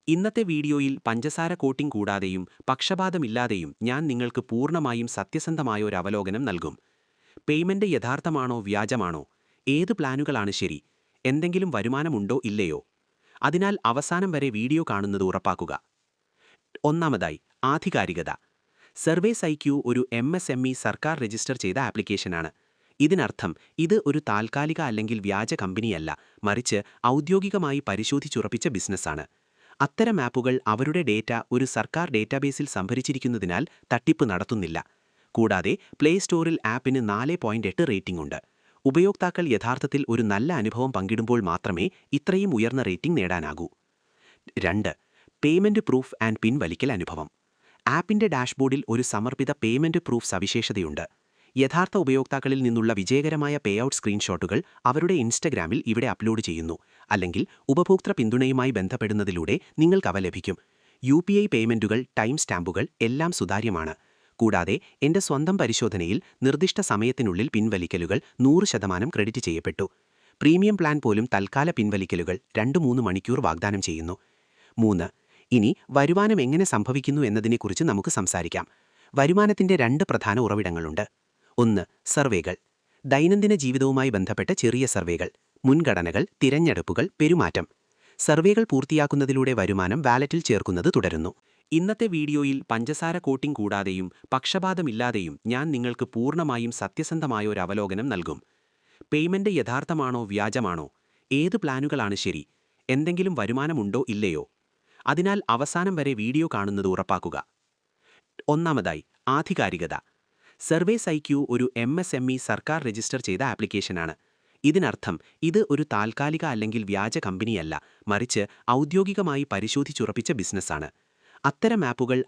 ഇന്നത്തെ വീഡിയോയിൽ പഞ്ചസാര കോട്ടിംഗ് കൂടാതെയും പക്ഷപാതമില്ലാതെയും ഞാൻ നിങ്ങൾക്ക് പൂർണ്ണമായും സത്യസന്ധമായ ഒരു അവലോകനം നൽകും. പേയ്മെന്റ് യഥാർത്ഥമാണോ വ്യാജമാണോ, ഏത് പ്ലാനുകളാണ് ശരി, എന്തെങ്കിലും വരുമാനമുണ്ടോ ഇല്ലയോ, അതിനാൽ അവസാനം വരെ വീഡിയോ കാണുന്നത് ഉറപ്പാക്കുക. ഒന്നാമതായി, ആധികാരികത. സർവേസ് ഐക്യു ഒരു MSME സർക്കാർ രജിസ്റ്റർ ചെയ്ത ആപ്ലിക്കേഷനാണ്. ഇതിനർത്ഥം ഇത് ഒരു താൽക്കാലിക അല്ലെങ്കിൽ വ്യാജ കമ്പനിയല്ല, മറിച്ച് ഔദ്യോഗികമായി പരിശോധിച്ചുറപ്പിച്ച ബിസിനസ്സാണ്. അത്തരം ആപ്പുകൾ അവരുടെ ഡേറ്റ ഒരു സർക്കാർ ഡേറ്റാബേസിൽ സംഭരിച്ചിരിക്കുന്നതിനാൽ തട്ടിപ്പ് നടത്തുന്നില്ല. കൂടാതെ പ്ലേ സ്റ്റോറിൽ ആപ്പിന് 4.8 റേറ്റിംഗ് ഉണ്ട്. ഉപയോക്താക്കൾ യഥാർത്ഥത്തിൽ ഒരു നല്ല അനുഭവം പങ്കിടുമ്പോൾ മാത്രമേ ഇത്രയും ഉയർന്ന റേറ്റിംഗ് നേടാനാകൂ. 2. പേയ്മെന്റ് പ്രൂഫ് ആൻഡ് പിൻവലിക്കൽ അനുഭവം. ആപ്പിന്റെ ഡാഷ്ബോർഡിൽ ഒരു സമർപ്പിത പേയ്മെന്റ് പ്രൂഫ് സവിശേഷതയുണ്ട്. യഥാർത്ഥ ഉപയോക്താക്കളിൽ നിന്നുള്ള വിജയകരമായ പേഔട്ട് സ്ക്രീൻഷോട്ടുകൾ അവരുടെ ഇൻസ്റ്റഗ്രാമിൽ ഇവിടെ അപ്ലോഡ് ചെയ്യുന്നു, അല്ലെങ്കിൽ ഉപഭോക്തൃ പിന്തുണയുമായി ബന്ധപ്പെടുന്നതിലൂടെ നിങ്ങൾക്ക് അവ ലഭിക്കും. UPI പേയ്മെന്റുകൾ, ടൈം സ്റ്റാമ്പുകൾ എല്ലാം സുതാര്യമാണ്. കൂടാതെ എന്റെ സ്വന്തം പരിശോധനയിൽ നിർദ്ദിഷ്ട സമയത്തിനുള്ളിൽ പിൻവലിക്കലുകൾ 100% ക്രെഡിറ്റ് ചെയ്യപ്പെട്ടു. പ്രീമിയം പ്ലാൻ പോലും തൽക്കാല പിൻവലിക്കലുകൾ 2-3 മണിക്കൂർ വാഗ്ദാനം ചെയ്യുന്നു. 3. ഇനി വരുമാനം എങ്ങനെ സംഭവിക്കുന്നു എന്നതിനെക്കുറിച്ച് നമുക്ക് സംസാരിക്കാം. വരുമാനത്തിന്റെ 2 പ്രധാന ഉറവിടങ്ങളുണ്ട്. 1. സർവേകൾ. ദൈനംദിന ജീവിതവുമായി ബന്ധപ്പെട്ട ചെറിയ സർവേകൾ, മുൻഗണനകൾ, തിരഞ്ഞെടുപ്പുകൾ, പെരുമാറ്റം. സർവേകൾ പൂർത്തിയാക്കുന്നതിലൂടെ വരുമാനം വാലറ്റിൽ ചേർക്കുന്നത് തുടരുന്നു. ഇന്നത്തെ വീഡിയോയിൽ പഞ്ചസാര കോട്ടിംഗ് കൂടാതെയും പക്ഷപാതമില്ലാതെയും ഞാൻ നിങ്ങൾക്ക് പൂർണ്ണമായും സത്യസന്ധമായ ഒരു അവലോകനം നൽകും. പേയ്മെന്റ് യഥാർത്ഥമാണോ വ്യാജമാണോ, ഏത് പ്ലാനുകളാണ് ശരി, എന്തെങ്കിലും വരുമാനമുണ്ടോ ഇല്ലയോ, അതിനാൽ അവസാനം വരെ വീഡിയോ കാണുന്നത് ഉറപ്പാക്കുക. ഒന്നാമതായി, ആധികാരികത. സർവേസ് ഐക്യു ഒരു MSME സർക്കാർ രജിസ്റ്റർ ചെയ്ത ആപ്ലിക്കേഷനാണ്. ഇതിനർത്ഥം ഇത് ഒരു താൽക്കാലിക അല്ലെങ്കിൽ വ്യാജ കമ്പനിയല്ല, മറിച്ച് ഔദ്യോഗികമായി പരിശോധിച്ചുറപ്പിച്ച ബിസിനസ്സാണ്. അത്തരം ആപ്പുകൾ